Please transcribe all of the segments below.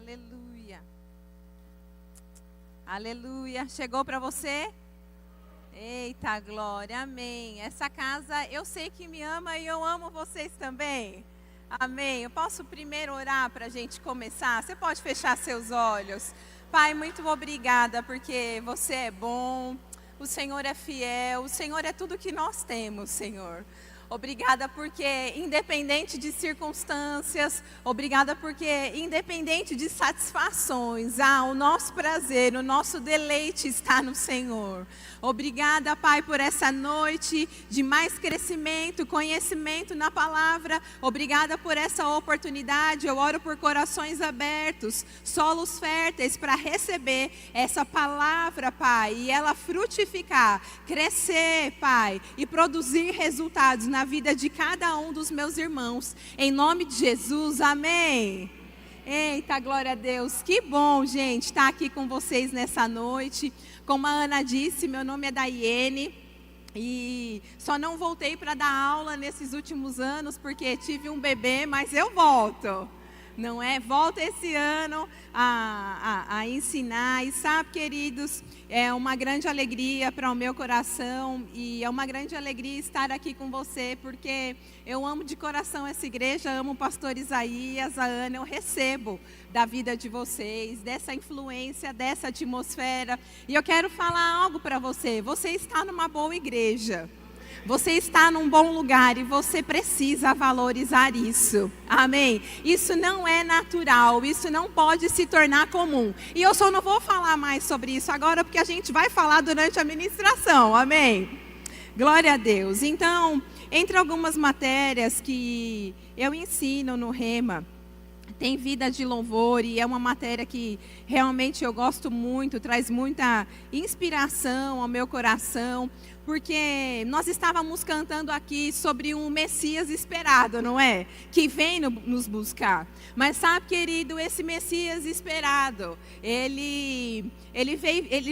Aleluia. Aleluia. Chegou para você? Eita, glória. Amém. Essa casa, eu sei que me ama e eu amo vocês também. Amém. Eu posso primeiro orar para a gente começar? Você pode fechar seus olhos. Pai, muito obrigada porque você é bom. O Senhor é fiel. O Senhor é tudo que nós temos, Senhor. Obrigada porque, independente de circunstâncias, obrigada porque, independente de satisfações, o nosso prazer, o nosso deleite está no Senhor. Obrigada, Pai, por essa noite de mais crescimento, conhecimento na palavra. Obrigada por essa oportunidade. Eu oro por corações abertos, solos férteis para receber essa palavra, Pai, e ela frutificar, crescer, Pai, e produzir resultados na vida de cada um dos meus irmãos. Em nome de Jesus, amém. Eita, glória a Deus. Que bom, gente, estar aqui com vocês nessa noite. Como a Ana disse, meu nome é Daiane e só não voltei para dar aula nesses últimos anos porque tive um bebê, mas eu volto. Não é? Volto esse ano a ensinar. E sabe, queridos, é uma grande alegria para o meu coração. E é uma grande alegria estar aqui com você, porque eu amo de coração essa igreja, amo o pastor Isaías, a Ana. Eu recebo da vida de vocês, dessa influência, dessa atmosfera. E eu quero falar algo para você. Você está numa boa igreja. Você está num bom lugar e você precisa valorizar isso. Amém? Isso não é natural, isso não pode se tornar comum. E eu só não vou falar mais sobre isso agora, porque a gente vai falar durante a ministração. Amém? Glória a Deus. Então, entre algumas matérias que eu ensino no Rema, tem vida de louvor e é uma matéria que realmente eu gosto muito, traz muita inspiração ao meu coração. Porque nós estávamos cantando aqui sobre um Messias esperado, não é? Que vem nos buscar. Mas sabe, querido, esse Messias esperado, ele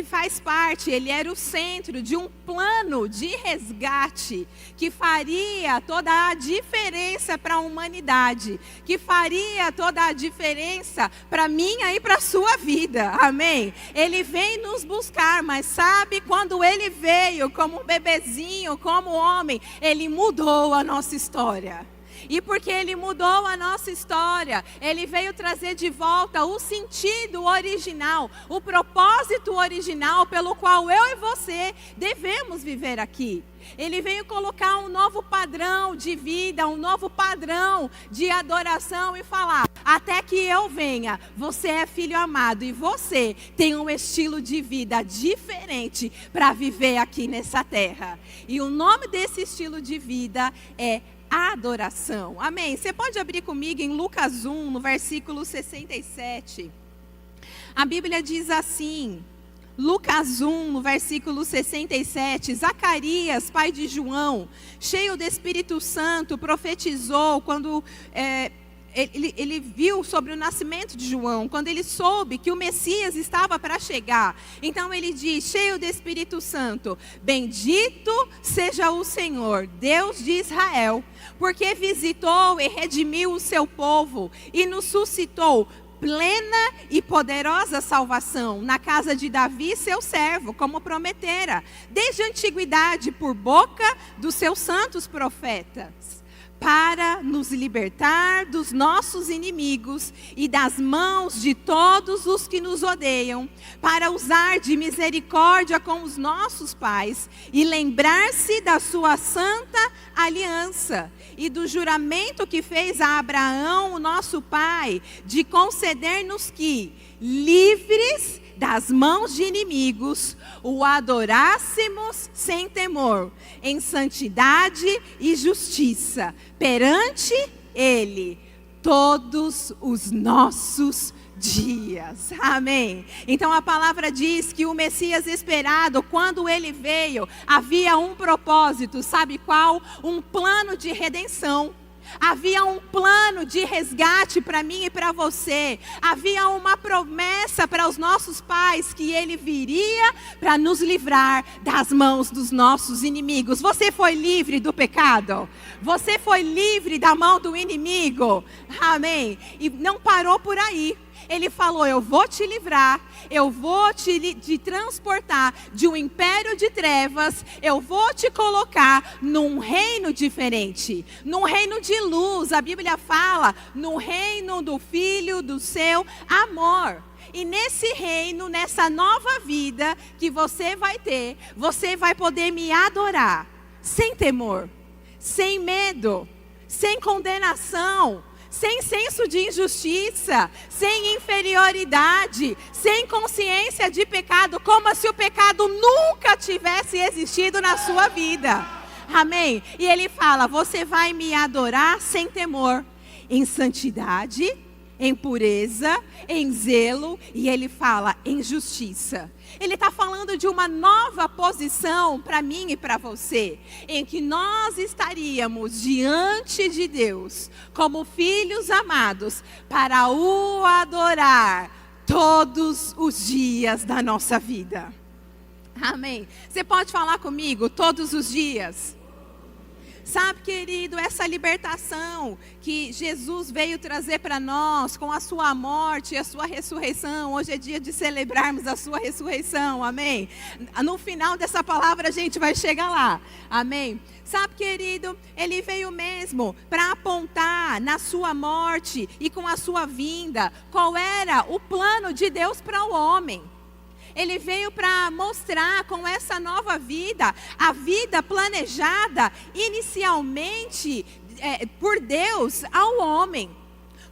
faz parte, ele era o centro de um plano de resgate que faria toda a diferença para a humanidade, que faria toda a diferença para a minha e para a sua vida. Amém? Ele vem nos buscar, mas sabe, quando ele veio como bebezinho, como homem, ele mudou a nossa história. E porque ele mudou a nossa história, ele veio trazer de volta o sentido original, o propósito original pelo qual eu e você devemos viver aqui. Ele veio colocar um novo padrão de vida, um novo padrão de adoração e falar: até que eu venha, você é filho amado e você tem um estilo de vida diferente para viver aqui nessa terra. E o nome desse estilo de vida é adoração. Amém? Você pode abrir comigo em Lucas 1, no versículo 67. A Bíblia diz assim... Lucas 1, no versículo 67, Zacarias, pai de João, cheio do Espírito Santo, profetizou quando ele viu sobre o nascimento de João, quando ele soube que o Messias estava para chegar. Então ele diz, cheio do Espírito Santo: bendito seja o Senhor, Deus de Israel, porque visitou e redimiu o seu povo e nos suscitou plena e poderosa salvação na casa de Davi, seu servo, como prometera, desde a antiguidade, por boca dos seus santos profetas, para nos libertar dos nossos inimigos e das mãos de todos os que nos odeiam, para usar de misericórdia com os nossos pais e lembrar-se da sua santa aliança e do juramento que fez a Abraão, o nosso pai, de conceder-nos que, livres das mãos de inimigos, o adorássemos sem temor, em santidade e justiça, perante Ele, todos os nossos dias. Amém? Então a palavra diz que o Messias esperado, quando ele veio, havia um propósito, sabe qual? Um plano de redenção. Havia um plano de resgate para mim e para você. Havia uma promessa para os nossos pais que ele viria para nos livrar das mãos dos nossos inimigos. Você foi livre do pecado? Você foi livre da mão do inimigo? Amém? E não parou por aí. Ele falou: eu vou te livrar, eu vou te transportar de um império de trevas, eu vou te colocar num reino diferente, num reino de luz. A Bíblia fala no reino do Filho do seu amor. E nesse reino, nessa nova vida que você vai ter, você vai poder me adorar sem temor, sem medo, sem condenação, sem senso de injustiça, sem inferioridade, sem consciência de pecado, como se o pecado nunca tivesse existido na sua vida. Amém? E ele fala: você vai me adorar sem temor, em santidade, em pureza, em zelo, e ele fala em justiça. Ele está falando de uma nova posição para mim e para você, em que nós estaríamos diante de Deus, como filhos amados, para o adorar todos os dias da nossa vida. Amém? Você pode falar comigo todos os dias? Sabe, querido, essa libertação que Jesus veio trazer para nós com a sua morte e a sua ressurreição. Hoje é dia de celebrarmos a sua ressurreição, amém? No final dessa palavra a gente vai chegar lá, amém? Sabe, querido, ele veio mesmo para apontar na sua morte e com a sua vinda qual era o plano de Deus para o homem. Ele veio para mostrar com essa nova vida, a vida planejada inicialmente por Deus ao homem.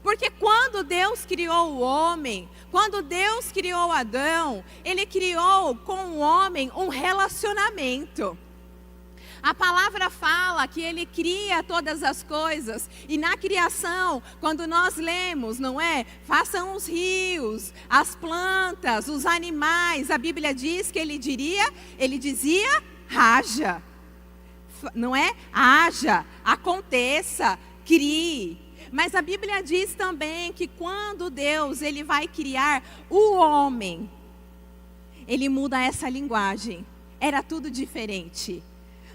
Porque quando Deus criou o homem, quando Deus criou Adão, Ele criou com o homem um relacionamento. A palavra fala que Ele cria todas as coisas. E na criação, quando nós lemos, não é? Façam os rios, as plantas, os animais. A Bíblia diz que Ele dizia, haja. Não é? Haja, aconteça, crie. Mas a Bíblia diz também que quando Deus Ele vai criar o homem, Ele muda essa linguagem. Era tudo diferente.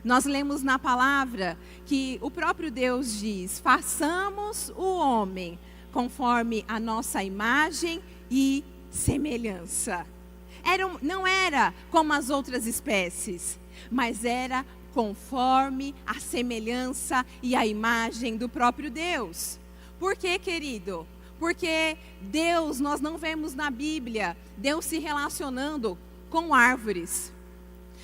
Nós lemos na palavra que o próprio Deus diz: façamos o homem conforme a nossa imagem e semelhança. Não era como as outras espécies, mas era conforme a semelhança e a imagem do próprio Deus. Por quê, querido? Porque Deus, nós não vemos na Bíblia Deus se relacionando com árvores.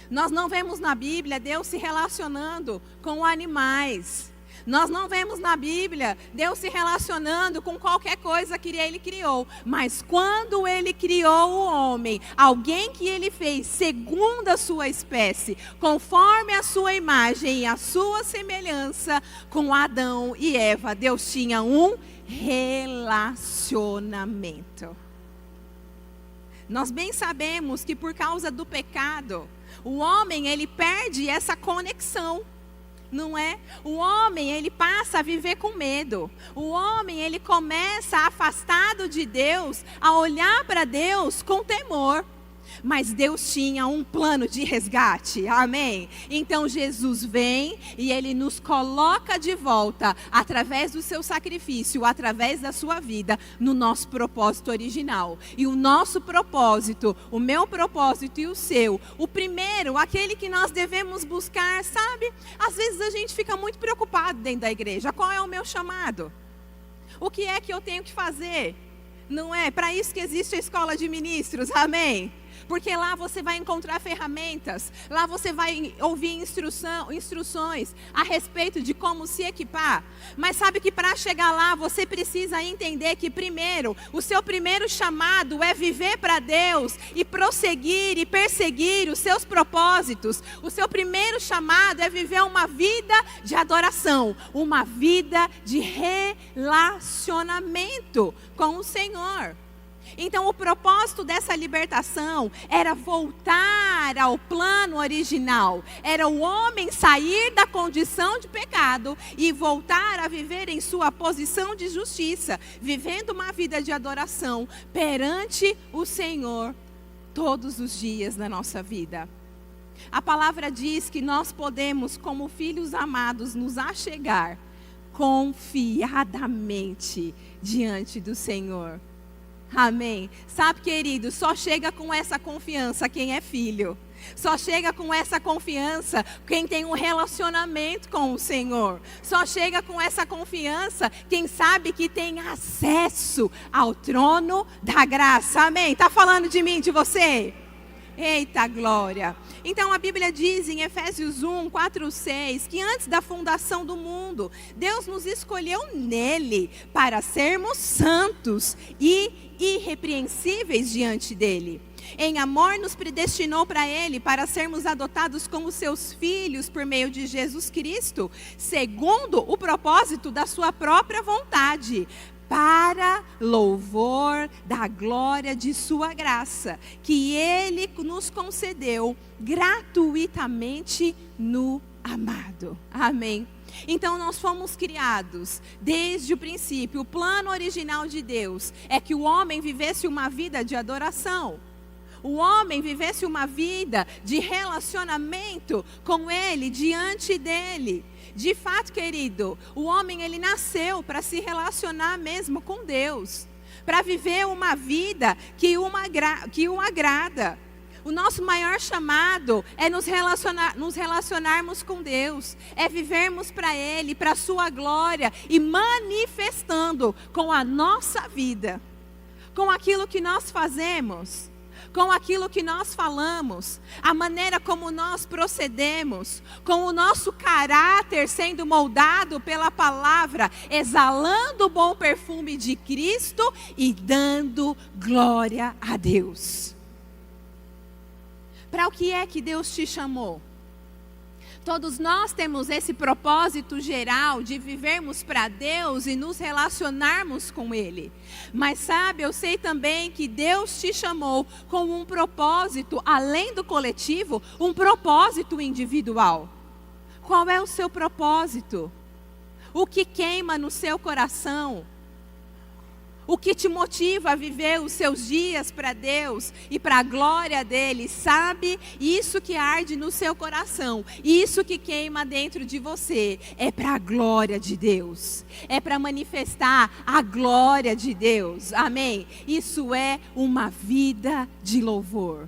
Nós não vemos na Bíblia Deus se relacionando com animais. Nós não vemos na Bíblia Deus se relacionando com qualquer coisa que Ele criou. Mas quando Ele criou o homem, alguém que Ele fez segundo a sua espécie, conforme a sua imagem e a sua semelhança, com Adão e Eva, Deus tinha um relacionamento. Nós bem sabemos que por causa do pecado, o homem, ele perde essa conexão, não é? O homem, ele passa a viver com medo. O homem, ele começa afastado de Deus, a olhar para Deus com temor. Mas Deus tinha um plano de resgate, amém? Então Jesus vem e Ele nos coloca de volta, através do seu sacrifício, através da sua vida, no nosso propósito original. E o nosso propósito, o meu propósito e o seu, o primeiro, aquele que nós devemos buscar, sabe? Às vezes a gente fica muito preocupado dentro da igreja. Qual é o meu chamado? O que é que eu tenho que fazer? Não é? Para isso que existe a escola de ministros, amém? Porque lá você vai encontrar ferramentas, lá você vai ouvir instruções a respeito de como se equipar. Mas sabe que para chegar lá você precisa entender que primeiro, o seu primeiro chamado é viver para Deus e prosseguir e perseguir os seus propósitos. O seu primeiro chamado é viver uma vida de adoração, uma vida de relacionamento com o Senhor. Então o propósito dessa libertação era voltar ao plano original. Era o homem sair da condição de pecado e voltar a viver em sua posição de justiça, vivendo uma vida de adoração perante o Senhor todos os dias da nossa vida. A palavra diz que nós podemos, como filhos amados, nos achegar confiadamente diante do Senhor. Amém. Sabe, querido, só chega com essa confiança quem é filho. Só chega com essa confiança quem tem um relacionamento com o Senhor. Só chega com essa confiança quem sabe que tem acesso ao trono da graça. Amém? Está falando de mim, de você? Eita glória! Então a Bíblia diz em Efésios 1, 4, 6, que antes da fundação do mundo, Deus nos escolheu nele para sermos santos e irrepreensíveis diante dele. Em amor nos predestinou para ele, para sermos adotados como seus filhos por meio de Jesus Cristo, segundo o propósito da sua própria vontade, para louvor da glória de sua graça, que ele nos concedeu gratuitamente no amado. Amém. Então nós fomos criados desde o princípio. O plano original de Deus é que o homem vivesse uma vida de adoração. O homem vivesse uma vida de relacionamento com ele, diante dele. De fato, querido, o homem ele nasceu para se relacionar mesmo com Deus, para viver uma vida que o agrada. O nosso maior chamado é nos relacionarmos com Deus, é vivermos para Ele, para a sua glória e manifestando com a nossa vida, com aquilo que nós fazemos, com aquilo que nós falamos, a maneira como nós procedemos, com o nosso caráter sendo moldado pela palavra, exalando o bom perfume de Cristo e dando glória a Deus. Para o que é que Deus te chamou? Todos nós temos esse propósito geral de vivermos para Deus e nos relacionarmos com Ele. Mas sabe, eu sei também que Deus te chamou com um propósito, além do coletivo, um propósito individual. Qual é o seu propósito? O que queima no seu coração? O que te motiva a viver os seus dias para Deus e para a glória dele, sabe? Isso que arde no seu coração, isso que queima dentro de você, é para a glória de Deus. É para manifestar a glória de Deus, amém? Isso é uma vida de louvor.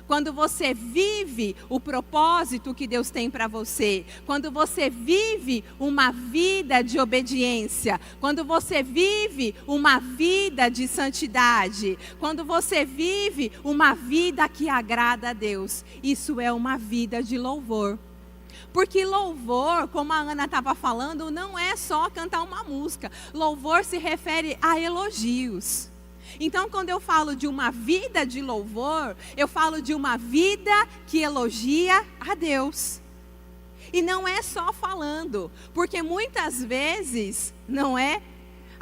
Quando você vive o propósito que Deus tem para você, quando você vive uma vida de obediência, quando você vive uma vida de santidade, quando você vive uma vida que agrada a Deus, isso é uma vida de louvor. Porque louvor, como a Ana estava falando, não é só cantar uma música. Louvor se refere a elogios. Então, quando eu falo de uma vida de louvor, eu falo de uma vida que elogia a Deus. E não é só falando, porque muitas vezes, não é?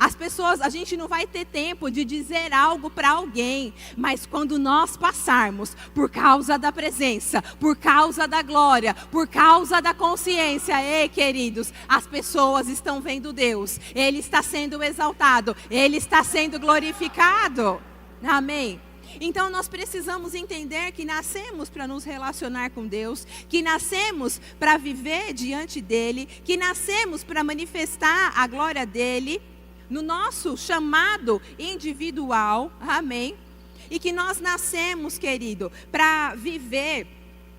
As pessoas, a gente não vai ter tempo de dizer algo para alguém, mas quando nós passarmos por causa da presença, por causa da glória, por causa da consciência, ei queridos, as pessoas estão vendo Deus, Ele está sendo exaltado, Ele está sendo glorificado, amém? Então nós precisamos entender que nascemos para nos relacionar com Deus, que nascemos para viver diante dEle, que nascemos para manifestar a glória dEle, no nosso chamado individual, amém? E que nós nascemos, querido, para viver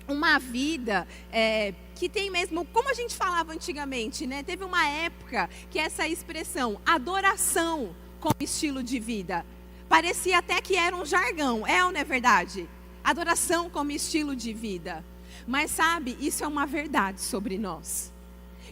uma vida que tem mesmo, como a gente falava antigamente, né? Teve uma época que essa expressão, adoração como estilo de vida, parecia até que era um jargão, é ou não é verdade? Adoração como estilo de vida. Mas sabe, isso é uma verdade sobre nós.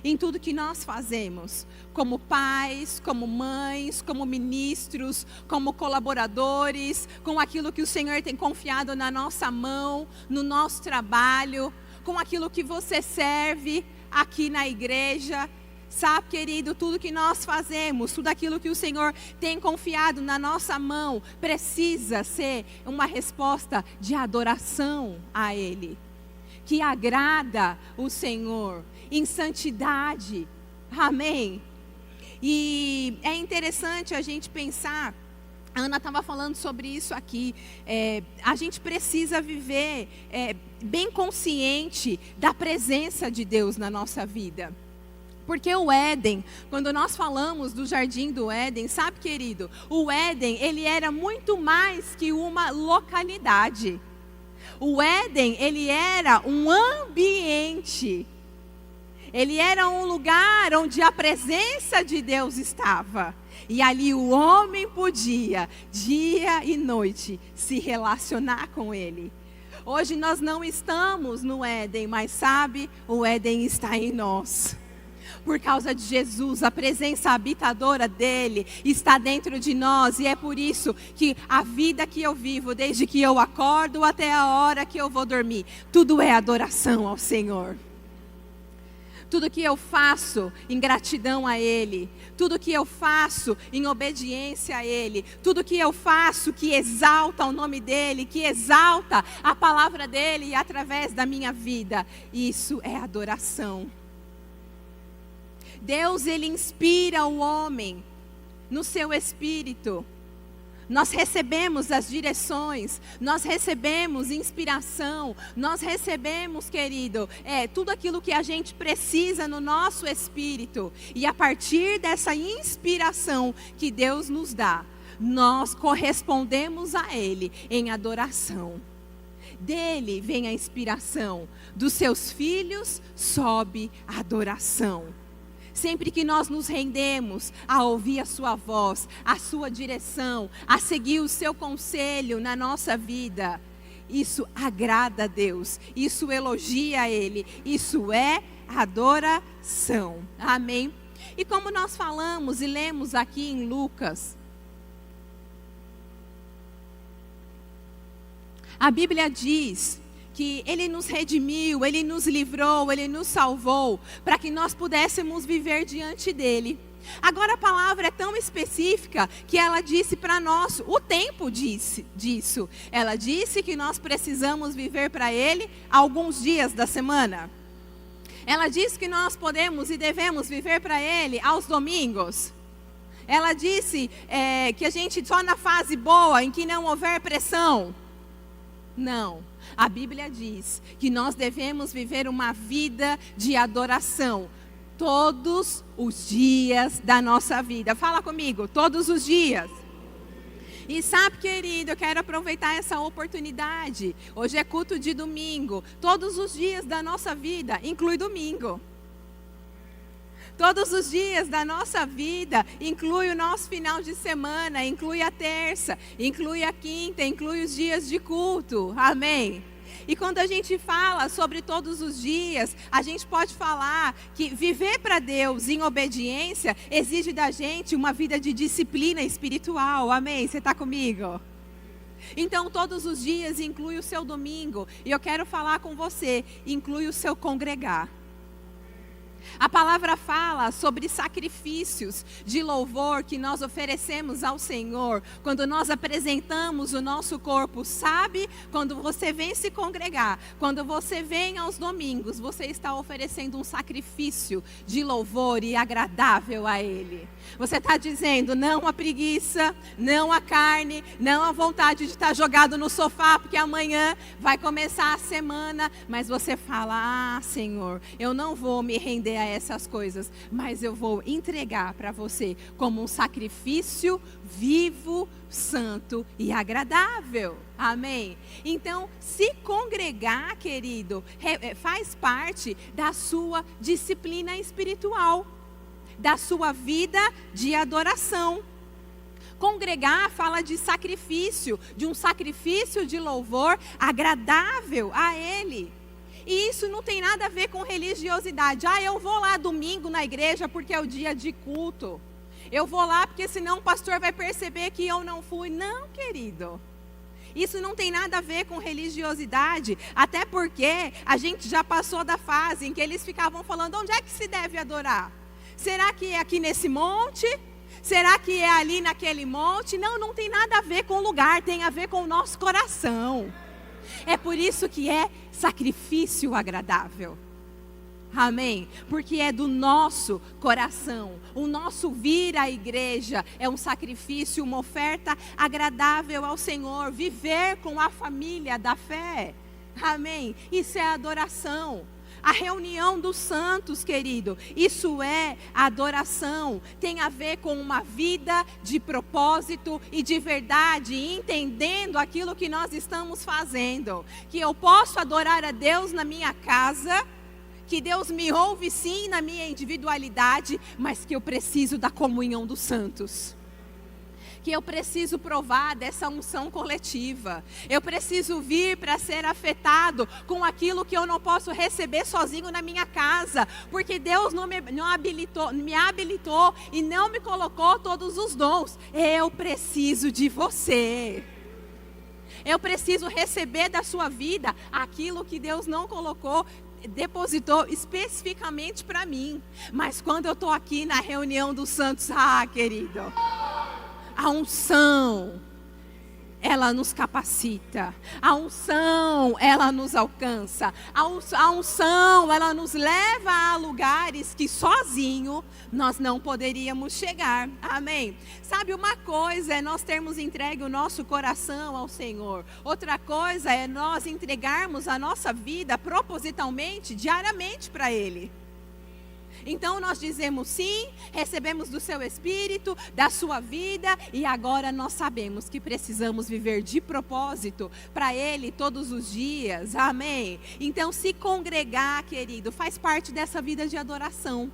Em tudo que nós fazemos, como pais, como mães, como ministros, como colaboradores, com aquilo que o Senhor tem confiado na nossa mão, no nosso trabalho, com aquilo que você serve aqui na igreja. Sabe, querido, tudo que nós fazemos, tudo aquilo que o Senhor tem confiado na nossa mão, precisa ser uma resposta de adoração a Ele, que agrada o Senhor, em santidade, amém? E é interessante a gente pensar, a Ana estava falando sobre isso aqui, a gente precisa viver bem consciente da presença de Deus na nossa vida. Porque o Éden, quando nós falamos do jardim do Éden, sabe, querido, o Éden, ele era muito mais que uma localidade. O Éden, ele era um ambiente. Ele era um lugar onde a presença de Deus estava. E ali o homem podia, dia e noite, se relacionar com ele. Hoje nós não estamos no Éden, mas sabe, o Éden está em nós. Por causa de Jesus, a presença habitadora dele está dentro de nós. E é por isso que a vida que eu vivo, desde que eu acordo até a hora que eu vou dormir, tudo é adoração ao Senhor. Tudo que eu faço em gratidão a Ele, tudo que eu faço em obediência a Ele, tudo que eu faço que exalta o nome dEle, que exalta a palavra dEle através da minha vida, isso é adoração. Deus, Ele inspira o homem no seu espírito. Nós recebemos as direções, nós recebemos inspiração, nós recebemos, querido, tudo aquilo que a gente precisa no nosso espírito. E a partir dessa inspiração que Deus nos dá, nós correspondemos a Ele em adoração. Dele vem a inspiração, dos seus filhos sobe a adoração. Sempre que nós nos rendemos a ouvir a sua voz, a sua direção, a seguir o seu conselho na nossa vida, isso agrada a Deus, isso elogia a Ele, isso é adoração. Amém? E como nós falamos e lemos aqui em Lucas, a Bíblia diz que Ele nos redimiu, Ele nos livrou, Ele nos salvou, para que nós pudéssemos viver diante dEle. Agora a palavra é tão específica que ela disse para nós, o tempo disse disso. Ela disse que nós precisamos viver para Ele alguns dias da semana. Ela disse que nós podemos e devemos viver para Ele aos domingos. Ela disse que a gente só na fase boa, em que não houver pressão. Não, a Bíblia diz que nós devemos viver uma vida de adoração todos os dias da nossa vida. Fala comigo, todos os dias. E sabe, querido, eu quero aproveitar essa oportunidade. Hoje é culto de domingo. Todos os dias da nossa vida, inclui domingo. Todos os dias da nossa vida, inclui o nosso final de semana, inclui a terça, inclui a quinta, inclui os dias de culto. Amém? E quando a gente fala sobre todos os dias, a gente pode falar que viver para Deus em obediência exige da gente uma vida de disciplina espiritual. Amém? Você está comigo? Então, todos os dias inclui o seu domingo. E eu quero falar com você, inclui o seu congregar. A palavra fala sobre sacrifícios de louvor que nós oferecemos ao Senhor quando nós apresentamos o nosso corpo. Sabe, quando você vem se congregar, quando você vem aos domingos, você está oferecendo um sacrifício de louvor e agradável a Ele. Você está dizendo não à preguiça, não à carne, não à vontade de estar jogado no sofá, porque amanhã vai começar a semana, mas você fala, Senhor, eu não vou me render a essas coisas, mas eu vou entregar para você como um sacrifício vivo, santo e agradável. Amém? Então, se congregar, querido, faz parte da sua disciplina espiritual, da sua vida de adoração. Congregar fala de sacrifício, de um sacrifício de louvor agradável a Ele. E isso não tem nada a ver com religiosidade. Eu vou lá domingo na igreja porque é o dia de culto. Eu vou lá porque senão o pastor vai perceber que eu não fui. Não, querido. Isso não tem nada a ver com religiosidade, até porque a gente já passou da fase em que eles ficavam falando, onde é que se deve adorar? Será que é aqui nesse monte? Será que é ali naquele monte? Não, não tem nada a ver com o lugar, tem a ver com o nosso coração. É por isso que é sacrifício agradável. Amém? Porque é do nosso coração. O nosso vir à igreja é um sacrifício, uma oferta agradável ao Senhor. Viver com a família da fé. Amém? Isso é adoração. A reunião dos santos, querido, isso é adoração. Tem a ver com uma vida de propósito e de verdade, entendendo aquilo que nós estamos fazendo. Que eu posso adorar a Deus na minha casa, que Deus me ouve sim na minha individualidade, mas que eu preciso da comunhão dos santos. Que eu preciso provar dessa unção coletiva. Eu preciso vir para ser afetado com aquilo que eu não posso receber sozinho na minha casa. Porque Deus não me habilitou e não me colocou todos os dons. Eu preciso de você. Eu preciso receber da sua vida aquilo que Deus não colocou, depositou especificamente para mim. Mas quando eu estou aqui na reunião dos santos, querido, a unção, ela nos capacita. A unção, ela nos alcança. A unção, ela nos leva a lugares que sozinho nós não poderíamos chegar. Amém? Sabe, uma coisa é nós termos entregue o nosso coração ao Senhor. Outra coisa é nós entregarmos a nossa vida propositalmente, diariamente para Ele. Então nós dizemos sim, recebemos do seu Espírito, da sua vida, e agora nós sabemos que precisamos viver de propósito para Ele todos os dias, amém? Então se congregar, querido, faz parte dessa vida de adoração.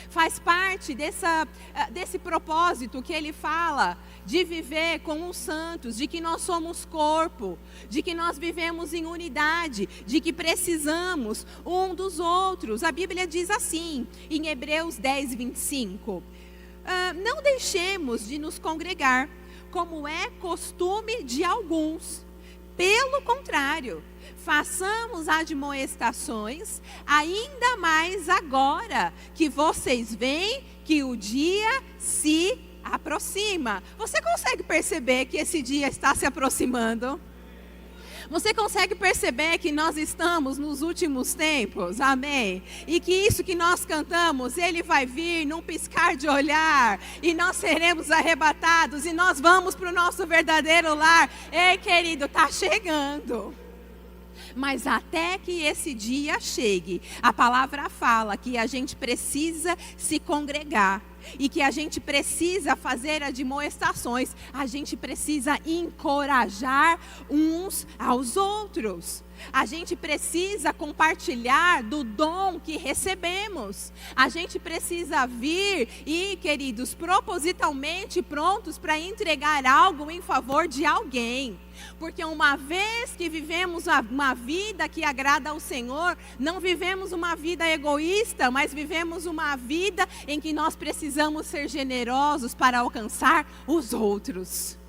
Faz parte desse propósito que ele fala de viver com os santos, de que nós somos corpo, de que nós vivemos em unidade, de que precisamos um dos outros. A Bíblia diz assim, em Hebreus 10, 25, não deixemos de nos congregar, como é costume de alguns. Pelo contrário, façamos admoestações, ainda mais agora que vocês veem que o dia se aproxima. Você consegue perceber que esse dia está se aproximando? Você consegue perceber que nós estamos nos últimos tempos? Amém? E que isso que nós cantamos, ele vai vir num piscar de olhar, e nós seremos arrebatados, e nós vamos para o nosso verdadeiro lar. Ei, querido, está chegando. Mas até que esse dia chegue, a palavra fala que a gente precisa se congregar. E que a gente precisa fazer admoestações, a gente precisa encorajar uns aos outros. A gente precisa compartilhar do dom que recebemos. A gente precisa vir e, queridos, propositalmente prontos para entregar algo em favor de alguém. Porque uma vez que vivemos uma vida que agrada ao Senhor, não vivemos uma vida egoísta, mas vivemos uma vida em que nós precisamos ser generosos para alcançar os outros.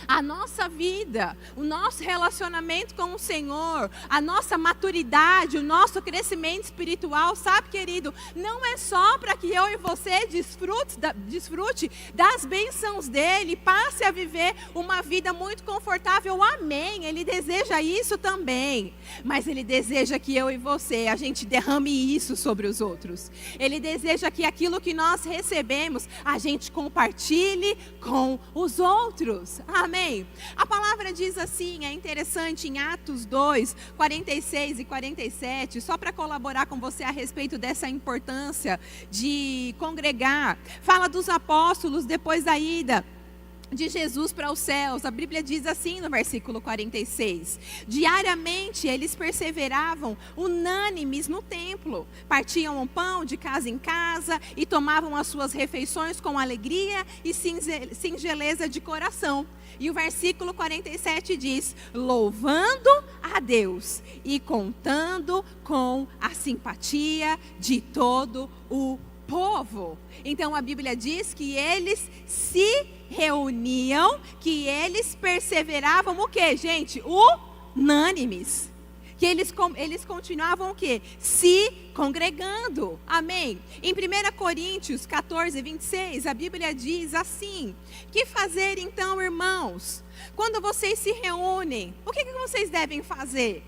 A nossa vida, o nosso relacionamento com o Senhor, a nossa maturidade, o nosso crescimento espiritual, sabe, querido, não é só para que eu e você desfrute das bênçãos dele, passe a viver uma vida muito confortável, amém, ele deseja isso também, mas ele deseja que eu e você, a gente derrame isso sobre os outros. Ele deseja que aquilo que nós recebemos, a gente compartilhe com os outros, amém. A palavra diz assim, é interessante, em Atos 2, 46 e 47, só para colaborar com você a respeito dessa importância de congregar. Fala dos apóstolos depois da ida de Jesus para os céus. A Bíblia diz assim no versículo 46: diariamente eles perseveravam unânimes no templo, partiam o pão de casa em casa e tomavam as suas refeições com alegria e singeleza de coração. E o versículo 47 diz: louvando a Deus e contando com a simpatia de todo o povo. Então a Bíblia diz que eles se reuniam, que eles perseveravam o quê, gente? Unânimes. Que eles continuavam o quê? Se congregando. Amém? Em 1 Coríntios 14, 26, a Bíblia diz assim: que fazer então, irmãos? Quando vocês se reúnem, o que vocês devem fazer?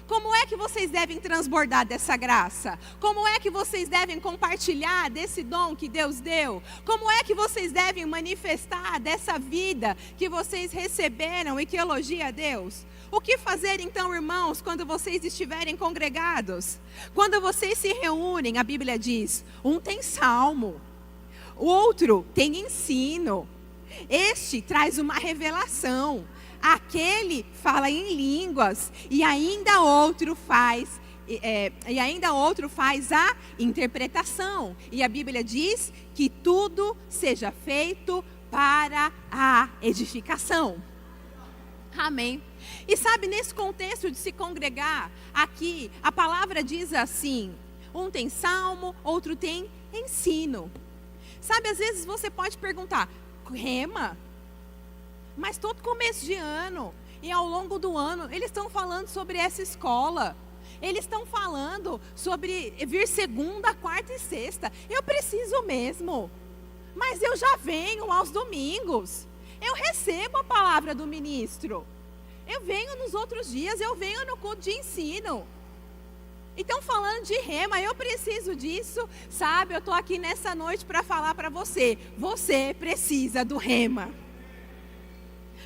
Como é que vocês devem transbordar dessa graça? Como é que vocês devem compartilhar desse dom que Deus deu? Como é que vocês devem manifestar dessa vida que vocês receberam e que elogia a Deus? O que fazer então, irmãos, quando vocês estiverem congregados? Quando vocês se reúnem, a Bíblia diz, um tem salmo, o outro tem ensino, este traz uma revelação, aquele fala em línguas e ainda outro faz a interpretação. E a Bíblia diz que tudo seja feito para a edificação. Amém. E sabe, nesse contexto de se congregar, aqui a palavra diz assim, um tem salmo, outro tem ensino. Sabe, às vezes você pode perguntar, rema? Mas todo começo de ano e ao longo do ano, eles estão falando sobre essa escola. Eles estão falando sobre vir segunda, quarta e sexta. Eu preciso mesmo. Mas eu já venho aos domingos. Eu recebo a palavra do ministro. Eu venho nos outros dias, eu venho no culto de ensino. Então, falando de rema, eu preciso disso, sabe? Eu estou aqui nessa noite para falar para você. Você precisa do rema.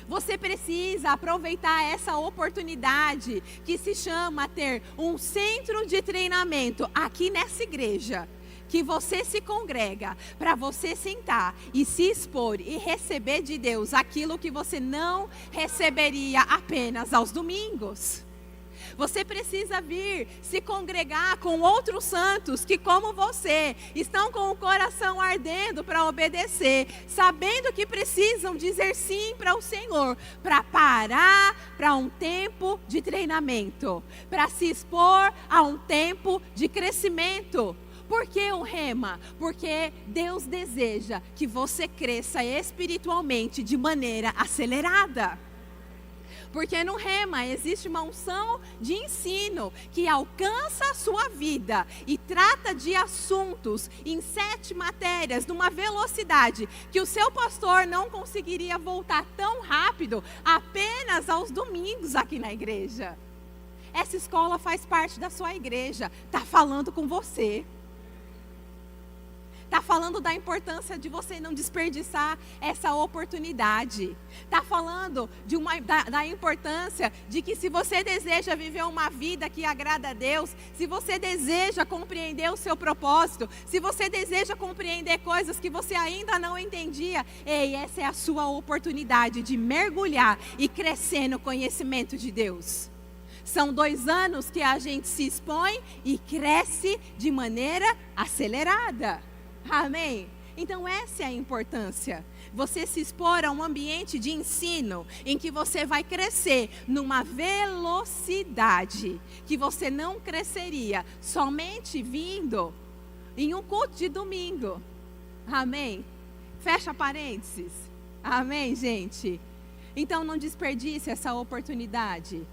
Você precisa aproveitar essa oportunidade que se chama ter um centro de treinamento aqui nessa igreja. Que você se congrega para você sentar e se expor e receber de Deus aquilo que você não receberia apenas aos domingos. Você precisa vir se congregar com outros santos que, como você, estão com o coração ardendo para obedecer, sabendo que precisam dizer sim para o Senhor, para parar para um tempo de treinamento, para se expor a um tempo de crescimento. Por que o rema? Porque Deus deseja que você cresça espiritualmente de maneira acelerada. Porque no rema existe uma unção de ensino que alcança a sua vida e trata de assuntos em 7 matérias, numa velocidade que o seu pastor não conseguiria voltar tão rápido apenas aos domingos aqui na igreja. Essa escola faz parte da sua igreja, está falando com você. Está falando da importância de você não desperdiçar essa oportunidade. Está falando da importância de que se você deseja viver uma vida que agrada a Deus, se você deseja compreender o seu propósito, se você deseja compreender coisas que você ainda não entendia, essa é a sua oportunidade de mergulhar e crescer no conhecimento de Deus. São 2 anos que a gente se expõe e cresce de maneira acelerada. Amém? Então essa é a importância. Você se expor a um ambiente de ensino em que você vai crescer numa velocidade que você não cresceria somente vindo em um culto de domingo. Amém? Fecha parênteses. Amém, gente? Então não desperdice essa oportunidade.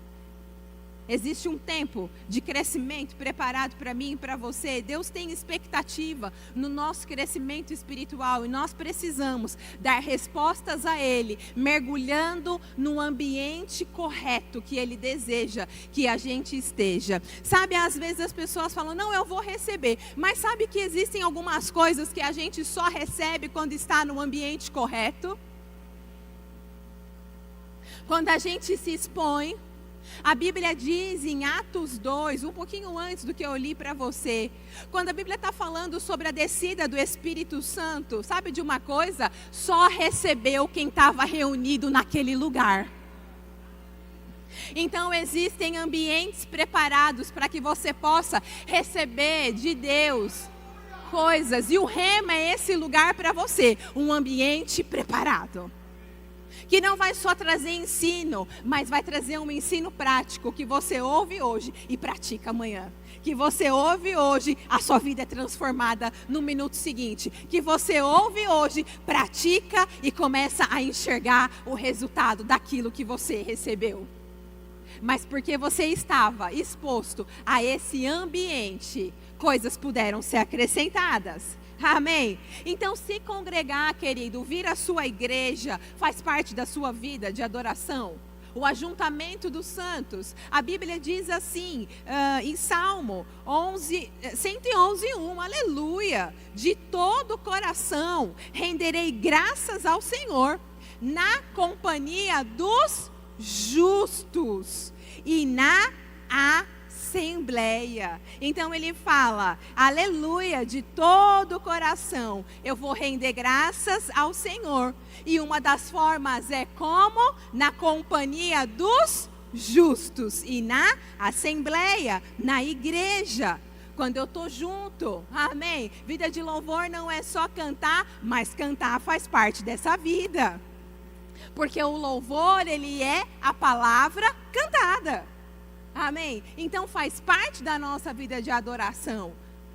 Existe um tempo de crescimento preparado para mim e para você. Deus tem expectativa no nosso crescimento espiritual e nós precisamos dar respostas a Ele, mergulhando no ambiente correto que Ele deseja que a gente esteja. Sabe, às vezes as pessoas falam, não, eu vou receber. Mas sabe que existem algumas coisas que a gente só recebe quando está no ambiente correto? Quando a gente se expõe. A Bíblia diz em Atos 2, um pouquinho antes do que eu li para você, quando a Bíblia está falando sobre a descida do Espírito Santo, sabe de uma coisa? Só recebeu quem estava reunido naquele lugar. Então existem ambientes preparados para que você possa receber de Deus coisas, e o rema é esse lugar para você, um ambiente preparado. Que não vai só trazer ensino, mas vai trazer um ensino prático que você ouve hoje e pratica amanhã. Que você ouve hoje, a sua vida é transformada no minuto seguinte. Que você ouve hoje, pratica e começa a enxergar o resultado daquilo que você recebeu. Mas porque você estava exposto a esse ambiente, coisas puderam ser acrescentadas. Amém? Então, se congregar, querido, vir à sua igreja, faz parte da sua vida de adoração. o ajuntamento dos santos. A Bíblia diz assim, em Salmo 111:1, aleluia, de todo o coração renderei graças ao Senhor, na companhia dos justos e na assembleia. Então ele fala, aleluia, de todo o coração eu vou render graças ao Senhor. E uma das formas é como? Na companhia dos justos e na assembleia, na igreja. Quando eu estou junto, amém? Vida de louvor não é só cantar, mas cantar faz parte dessa vida. Porque o louvor, ele é a palavra cantada. Amém? Então faz parte da nossa vida de adoração.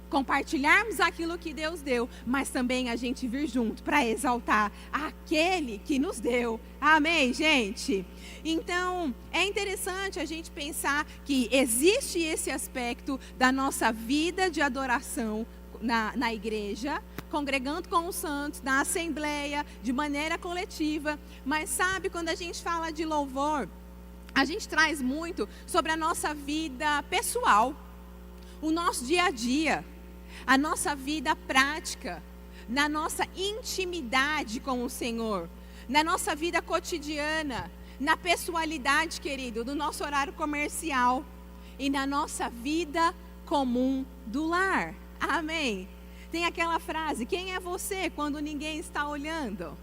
Compartilharmos aquilo que Deus deu, mas também a gente vir junto para exaltar aquele que nos deu. Amém, gente? Então, é interessante a gente pensar que existe esse aspecto da nossa vida de adoração na igreja, congregando com os santos, na assembleia, de maneira coletiva. Mas sabe, quando a gente fala de louvor, a gente traz muito sobre a nossa vida pessoal, o nosso dia a dia, a nossa vida prática, na nossa intimidade com o Senhor, na nossa vida cotidiana, na pessoalidade, querido, do nosso horário comercial e na nossa vida comum do lar. Amém? Tem aquela frase, quem é você quando ninguém está olhando?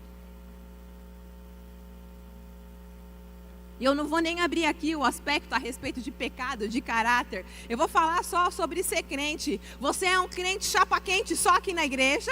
E eu não vou nem abrir aqui o aspecto a respeito de pecado, de caráter. Eu vou falar só sobre ser crente. Você é um crente chapa quente só aqui na igreja?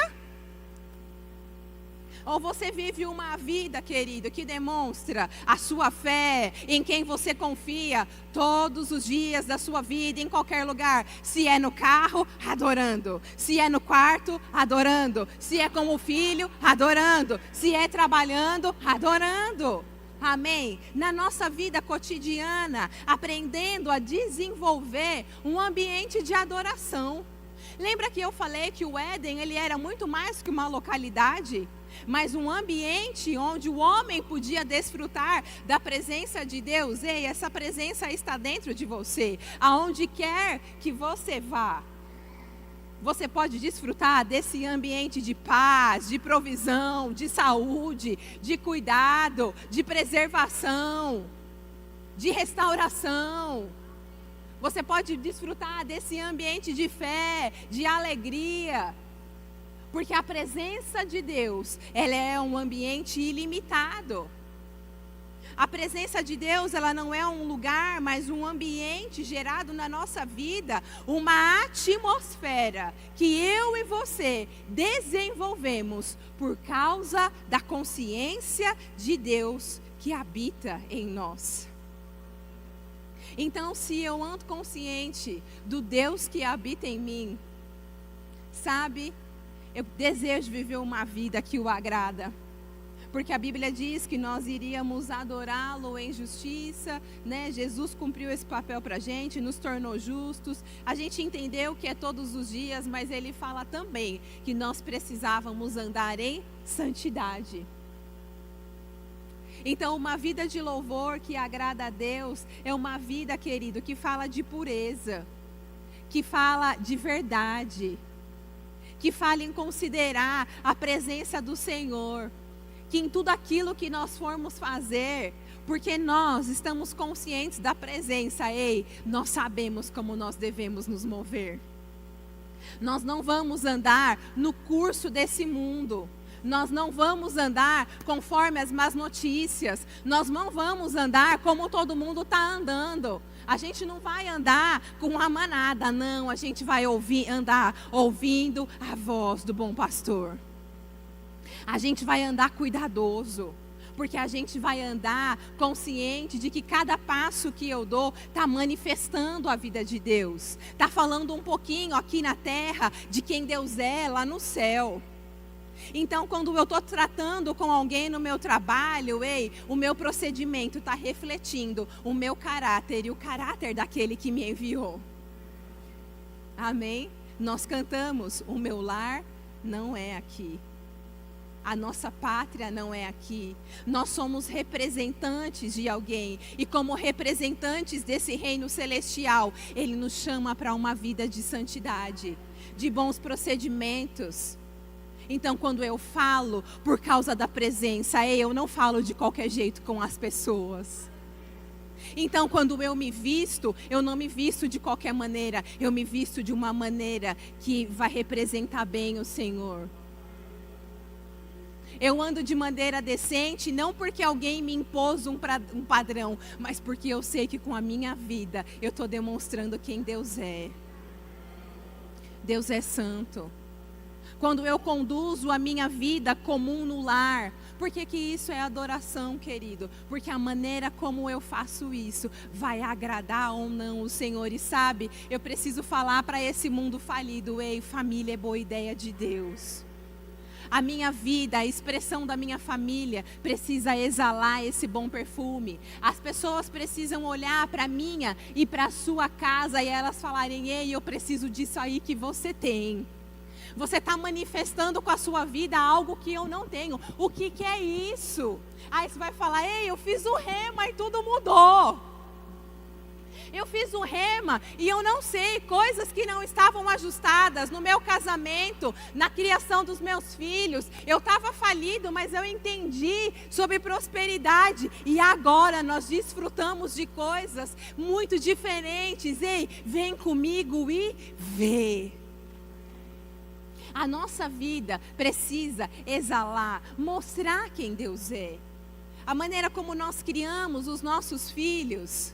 Ou você vive uma vida, querido, que demonstra a sua fé, em quem você confia todos os dias da sua vida, em qualquer lugar. Se é no carro, adorando. Se é no quarto, adorando. Se é com o filho, adorando. Se é trabalhando, adorando. Amém? Na nossa vida cotidiana, aprendendo a desenvolver um ambiente de adoração. Lembra que eu falei que o Éden, ele era muito mais que uma localidade, mas um ambiente onde o homem podia desfrutar da presença de Deus. Ei, essa presença está dentro de você, aonde quer que você vá. Você pode desfrutar desse ambiente de paz, de provisão, de saúde, de cuidado, de preservação, de restauração. Você pode desfrutar desse ambiente de fé, de alegria. Porque a presença de Deus, ela é um ambiente ilimitado. A presença de Deus, ela não é um lugar, mas um ambiente gerado na nossa vida, uma atmosfera que eu e você desenvolvemos por causa da consciência de Deus que habita em nós. Então, se eu ando consciente do Deus que habita em mim, sabe, eu desejo viver uma vida que o agrada. Porque a Bíblia diz que nós iríamos adorá-lo em justiça, né? Jesus cumpriu esse papel para a gente, nos tornou justos. A gente entendeu que é todos os dias, mas ele fala também que nós precisávamos andar em santidade. Então, uma vida de louvor que agrada a Deus é uma vida, querido, que fala de pureza, que fala de verdade, que fala em considerar a presença do Senhor. Que em tudo aquilo que nós formos fazer, porque nós estamos conscientes da presença, ei, nós sabemos como nós devemos nos mover. Nós não vamos andar no curso desse mundo. Nós não vamos andar conforme as más notícias. Nós não vamos andar como todo mundo está andando. A gente não vai andar com a manada, não. A gente vai andar ouvindo a voz do bom pastor. A gente vai andar cuidadoso, porque a gente vai andar consciente de que cada passo que eu dou está manifestando a vida de Deus. Está falando um pouquinho aqui na terra de quem Deus é lá no céu. Então, quando eu estou tratando com alguém no meu trabalho, ei, o meu procedimento está refletindo o meu caráter e o caráter daquele que me enviou. Amém? Nós cantamos, o meu lar não é aqui. A nossa pátria não é aqui. Nós somos representantes de alguém. E como representantes desse reino celestial, Ele nos chama para uma vida de santidade, de bons procedimentos. Então, quando eu falo por causa da presença, eu não falo de qualquer jeito com as pessoas. Então, quando eu me visto, eu não me visto de qualquer maneira. Eu me visto de uma maneira que vai representar bem o Senhor. Eu ando de maneira decente, não porque alguém me impôs um padrão, mas porque eu sei que com a minha vida eu estou demonstrando quem Deus é. Deus é santo. Quando eu conduzo a minha vida comum no lar, por que isso é adoração, querido? Porque a maneira como eu faço isso vai agradar ou não o Senhor. E sabe, eu preciso falar para esse mundo falido: ei, família é boa ideia de Deus. A minha vida, a expressão da minha família precisa exalar esse bom perfume. As pessoas precisam olhar para a minha e para a sua casa e elas falarem: ei, eu preciso disso aí que você tem. Você está manifestando com a sua vida algo que eu não tenho. O que é isso? Aí você vai falar: ei, eu fiz o rema e tudo mudou. Eu fiz um rema e eu não sei, coisas que não estavam ajustadas no meu casamento, na criação dos meus filhos. Eu estava falido, mas eu entendi sobre prosperidade. E agora nós desfrutamos de coisas muito diferentes. Ei, vem comigo e vê. A nossa vida precisa exalar, mostrar quem Deus é. A maneira como nós criamos os nossos filhos.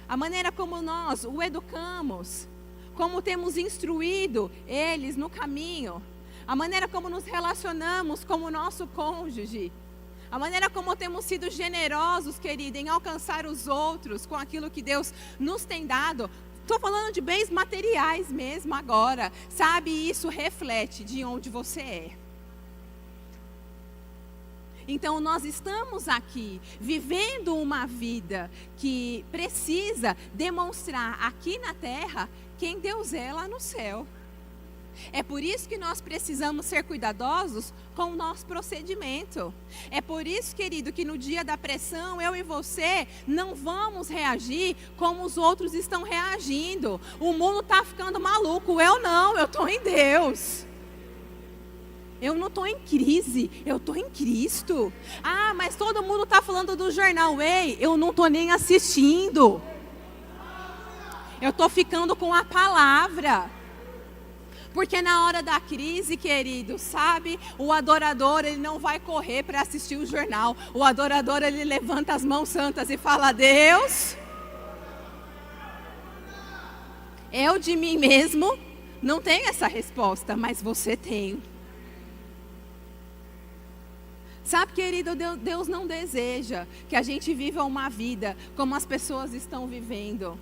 A maneira como nós o educamos, como temos instruído eles no caminho, a maneira como nos relacionamos com o nosso cônjuge, a maneira como temos sido generosos, querido, em alcançar os outros com aquilo que Deus nos tem dado. Estou falando de bens materiais mesmo agora, sabe? Isso reflete de onde você é. Então nós estamos aqui vivendo uma vida que precisa demonstrar aqui na terra quem Deus é lá no céu. É por isso que nós precisamos ser cuidadosos com o nosso procedimento. É por isso, querido, que no dia da pressão, eu e você não vamos reagir como os outros estão reagindo. O mundo está ficando maluco, eu não, eu estou em Deus. Eu não estou em crise, eu estou em Cristo. Ah, mas todo mundo está falando do jornal. Ei, eu não estou nem assistindo. Eu estou ficando com a palavra. Porque na hora da crise, querido, sabe? O adorador, ele não vai correr para assistir o jornal. O adorador, ele levanta as mãos santas e fala: Deus, eu de mim mesmo não tenho essa resposta, mas você tem. Sabe, querido, Deus não deseja que a gente viva uma vida como as pessoas estão vivendo.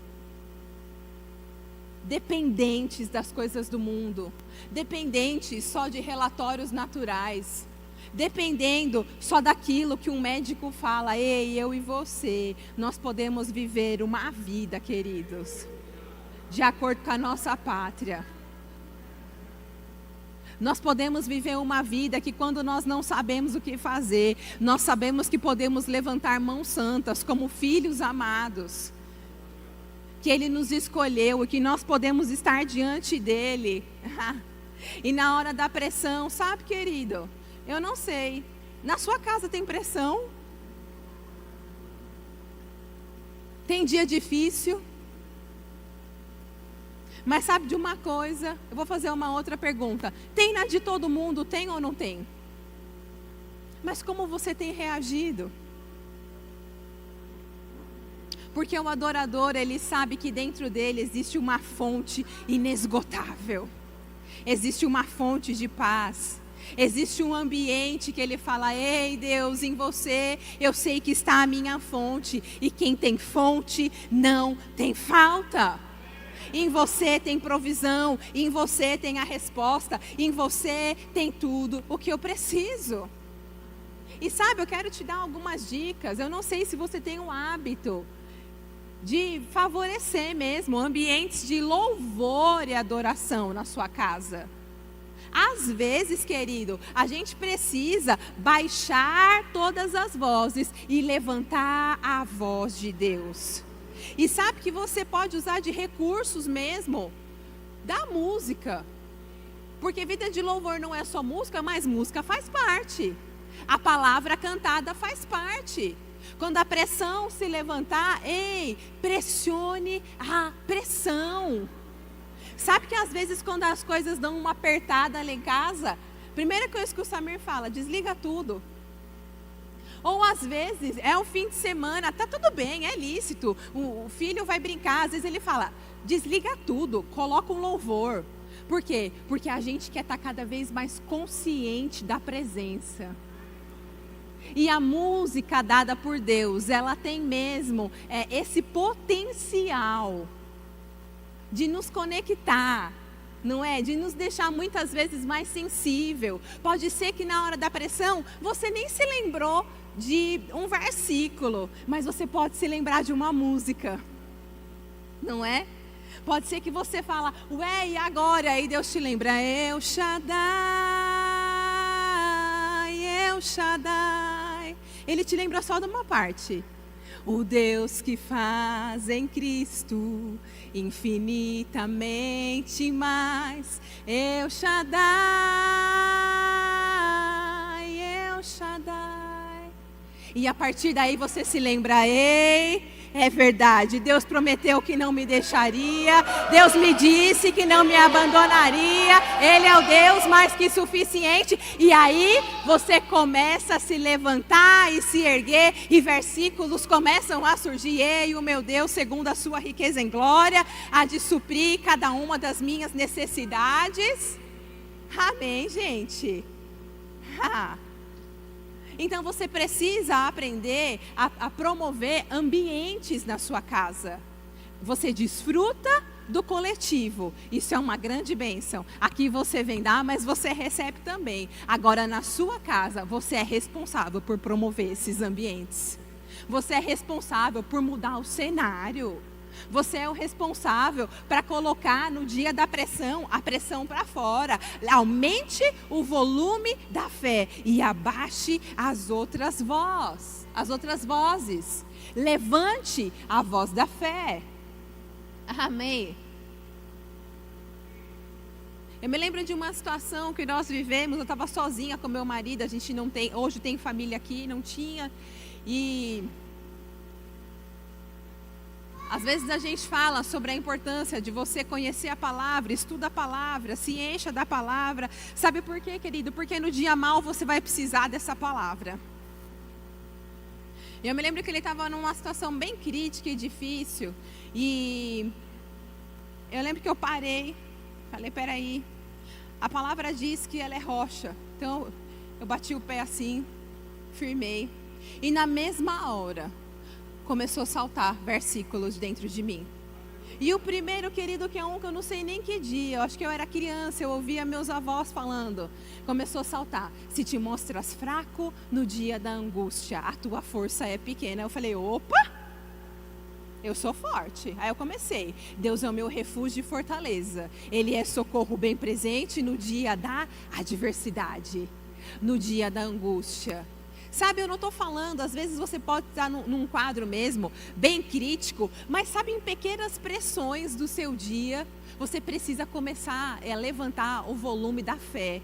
Dependentes das coisas do mundo. Dependentes só de relatórios naturais. Dependendo só daquilo que um médico fala. Ei, eu e você, nós podemos viver uma vida, queridos, de acordo com a nossa pátria. Nós podemos viver uma vida que quando nós não sabemos o que fazer, nós sabemos que podemos levantar mãos santas como filhos amados. Que Ele nos escolheu e que nós podemos estar diante dEle. E na hora da pressão, sabe, querido? Eu não sei. Na sua casa tem pressão? Tem dia difícil? Mas sabe de uma coisa? Eu vou fazer uma outra pergunta. Tem na de todo mundo? Tem ou não tem? Mas como você tem reagido? Porque o adorador, ele sabe que dentro dele existe uma fonte inesgotável. Existe uma fonte de paz. Existe um ambiente que ele fala: ei, Deus, em você eu sei que está a minha fonte. E quem tem fonte não tem falta. Em você tem provisão, em você tem a resposta, em você tem tudo o que eu preciso. E sabe, eu quero te dar algumas dicas. Eu não sei se você tem o hábito de favorecer mesmo ambientes de louvor e adoração na sua casa. Às vezes, querido, a gente precisa baixar todas as vozes e levantar a voz de Deus. E sabe que você pode usar de recursos mesmo da música. Porque vida de louvor não é só música, mas música faz parte. A palavra cantada faz parte. Quando a pressão se levantar, ei, pressione a pressão. Sabe que às vezes quando as coisas dão uma apertada lá em casa, primeira coisa que o Samir fala, desliga tudo. Ou às vezes é um fim de semana, tá tudo bem, é lícito, o filho vai brincar, às vezes ele fala, desliga tudo, coloca um louvor. Por quê? Porque a gente quer estar cada vez mais consciente da presença. E a música dada por Deus, ela tem mesmo esse potencial de nos conectar, não é? De nos deixar muitas vezes mais sensível. Pode ser que na hora da pressão, você nem se lembrou de um versículo, mas você pode se lembrar de uma música, não é? Pode ser que você fala, ué, e agora? Aí Deus te lembra, El Shaddai, El Shaddai. Ele te lembra só de uma parte. O Deus que faz em Cristo infinitamente mais. El Shaddai, El Shaddai. E a partir daí você se lembra, ei, é verdade, Deus prometeu que não me deixaria, Deus me disse que não me abandonaria, Ele é o Deus mais que suficiente. E aí você começa a se levantar e se erguer, e versículos começam a surgir, ei, o meu Deus, segundo a sua riqueza em glória, há de suprir cada uma das minhas necessidades. Amém, gente? Então você precisa aprender a promover ambientes na sua casa. Você desfruta do coletivo. Isso é uma grande bênção. Aqui você vem dar, mas você recebe também. Agora na sua casa, você é responsável por promover esses ambientes. Você é responsável por mudar o cenário. Você é o responsável para colocar no dia da pressão, a pressão para fora. Aumente o volume da fé e abaixe as outras vozes. Levante a voz da fé. Amém. Eu me lembro de uma situação que nós vivemos, eu estava sozinha com meu marido, a gente não tem, hoje tem família aqui, não tinha, e às vezes a gente fala sobre a importância de você conhecer a palavra, estuda a palavra, se encha da palavra. Sabe por quê, querido? Porque no dia mal você vai precisar dessa palavra. Eu me lembro que ele estava numa situação bem crítica e difícil. E eu lembro que eu parei, falei, peraí, a palavra diz que ela é rocha. Então eu bati o pé assim, firmei. E na mesma hora começou a saltar versículos dentro de mim. E o primeiro, querido, que é um que eu não sei nem que dia, eu acho que eu era criança, eu ouvia meus avós falando, começou a saltar, se te mostras fraco no dia da angústia, a tua força é pequena. Eu falei, opa, eu sou forte. Aí eu comecei, Deus é o meu refúgio e fortaleza, Ele é socorro bem presente no dia da adversidade, no dia da angústia. Sabe, eu não estou falando, às vezes você pode estar num quadro mesmo, bem crítico, mas sabe, em pequenas pressões do seu dia, você precisa começar a levantar o volume da fé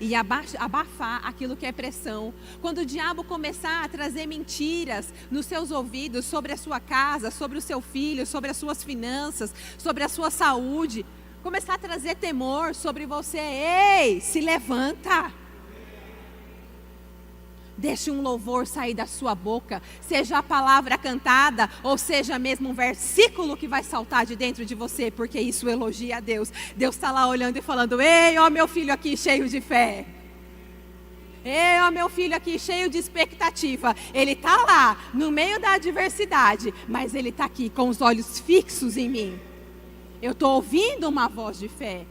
e abafar aquilo que é pressão. Quando o diabo começar a trazer mentiras nos seus ouvidos sobre a sua casa, sobre o seu filho, sobre as suas finanças, sobre a sua saúde, começar a trazer temor sobre você, ei, se levanta. Deixe um louvor sair da sua boca, seja a palavra cantada, ou seja mesmo um versículo que vai saltar de dentro de você, porque isso elogia a Deus. Deus está lá olhando e falando, ei, ó meu filho aqui cheio de fé. Ei, ó meu filho aqui cheio de expectativa. Ele está lá, no meio da adversidade, mas ele está aqui com os olhos fixos em mim. Eu estou ouvindo uma voz de fé.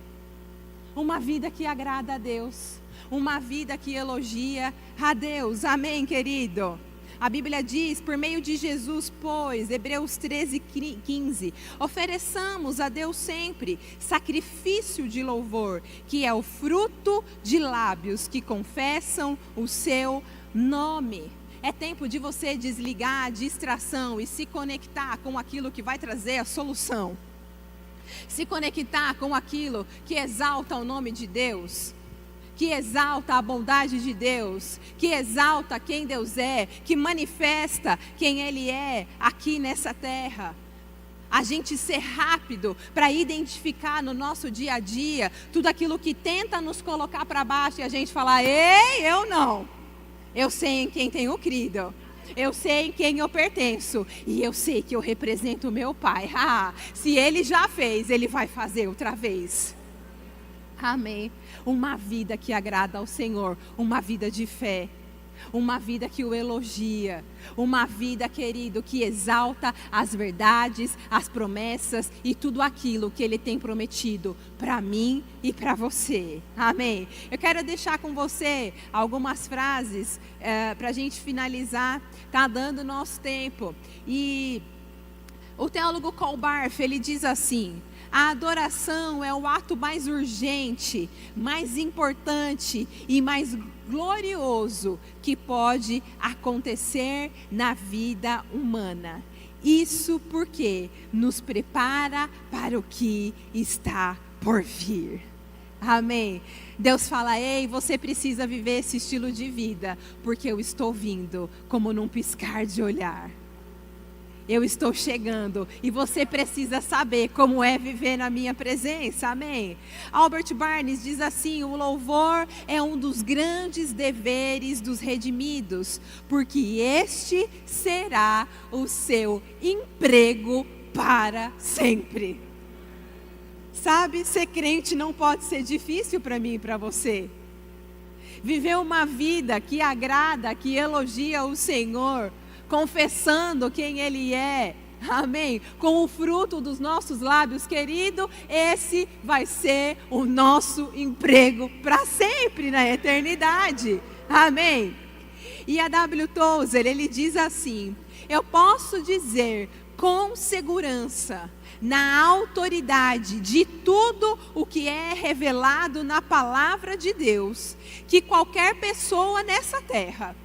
Uma vida que agrada a Deus. Uma vida que elogia a Deus. Amém, querido? A Bíblia diz, por meio de Jesus, pois, Hebreus 13:15, ofereçamos a Deus sempre sacrifício de louvor, que é o fruto de lábios que confessam o seu nome. É tempo de você desligar a distração e se conectar com aquilo que vai trazer a solução. Se conectar com aquilo que exalta o nome de Deus, que exalta a bondade de Deus, que exalta quem Deus é, que manifesta quem Ele é aqui nessa terra. A gente ser rápido para identificar no nosso dia a dia tudo aquilo que tenta nos colocar para baixo e a gente falar: ei, eu não. Eu sei em quem tenho crido. Eu sei em quem eu pertenço. E eu sei que eu represento o meu Pai. Se Ele já fez, Ele vai fazer outra vez. Amém. Uma vida que agrada ao Senhor. Uma vida de fé. Uma vida que o elogia. Uma vida, querido, que exalta as verdades, as promessas e tudo aquilo que Ele tem prometido para mim e para você. Amém. Eu quero deixar com você algumas frases para a gente finalizar. Está dando nosso tempo. E o teólogo Karl Barth, ele diz assim: a adoração é o ato mais urgente, mais importante e mais glorioso que pode acontecer na vida humana. Isso porque nos prepara para o que está por vir. Amém. Deus fala: ei, você precisa viver esse estilo de vida, porque eu estou vindo como num piscar de olhar. Eu estou chegando e você precisa saber como é viver na minha presença, amém? Albert Barnes diz assim: o louvor é um dos grandes deveres dos redimidos, porque este será o seu emprego para sempre. Sabe, ser crente não pode ser difícil para mim e para você. Viver uma vida que agrada, que elogia o Senhor, confessando quem Ele é, amém, com o fruto dos nossos lábios, querido, esse vai ser o nosso emprego para sempre na eternidade, amém. E a W. Tozer, ele diz assim: eu posso dizer com segurança, na autoridade de tudo o que é revelado na palavra de Deus, que qualquer pessoa nessa terra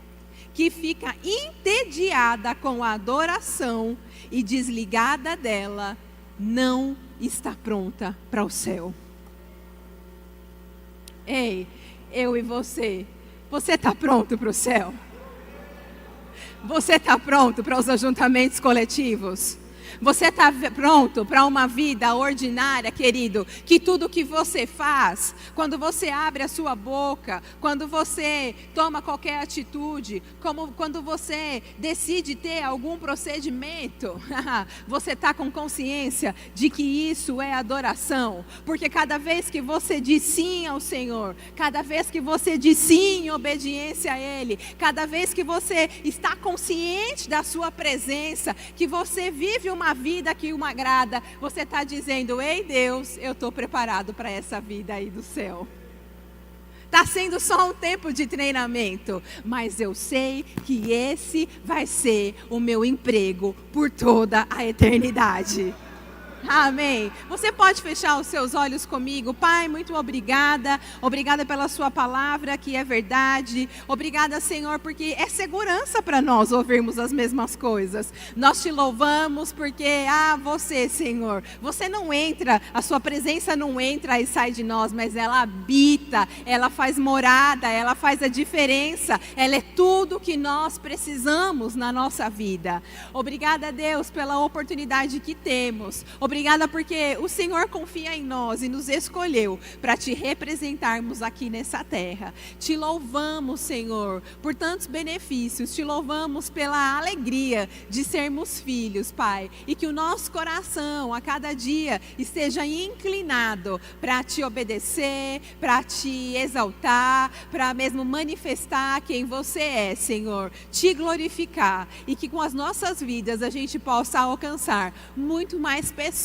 que fica entediada com a adoração e desligada dela, não está pronta para o céu. Ei, eu e você está pronto para o céu? Você está pronto para os ajuntamentos coletivos? Você está pronto para uma vida ordinária, querido? Que tudo que você faz, quando você abre a sua boca, quando você toma qualquer atitude, como quando você decide ter algum procedimento, você está com consciência de que isso é adoração. Porque cada vez que você diz sim ao Senhor, cada vez que você diz sim em obediência a Ele, cada vez que você está consciente da sua presença, que você vive uma vida que o agrada, você está dizendo: ei Deus, eu estou preparado para essa vida aí do céu. Está sendo só um tempo de treinamento, mas eu sei que esse vai ser o meu emprego por toda a eternidade. Amém. Você pode fechar os seus olhos comigo? Pai, muito obrigada. Obrigada pela sua palavra, que é verdade. Obrigada, Senhor, porque é segurança para nós ouvirmos as mesmas coisas. Nós te louvamos porque, você, Senhor, você não entra, a sua presença não entra e sai de nós, mas ela habita, ela faz morada, ela faz a diferença. Ela é tudo que nós precisamos na nossa vida. Obrigada, Deus, pela oportunidade que temos. Obrigada porque o Senhor confia em nós e nos escolheu para te representarmos aqui nessa terra. Te louvamos, Senhor, por tantos benefícios. Te louvamos pela alegria de sermos filhos, Pai. E que o nosso coração a cada dia esteja inclinado para te obedecer, para te exaltar, para mesmo manifestar quem você é, Senhor. Te glorificar e que com as nossas vidas a gente possa alcançar muito mais pessoas,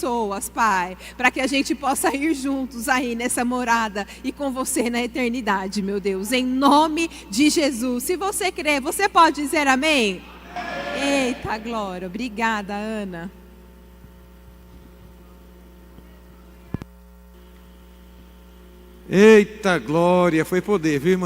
Pai, para que a gente possa ir juntos aí nessa morada e com você na eternidade, meu Deus, em nome de Jesus. Se você crê, você pode dizer amém? Eita, glória. Obrigada, Ana. Eita glória, foi poder, viu, irmã?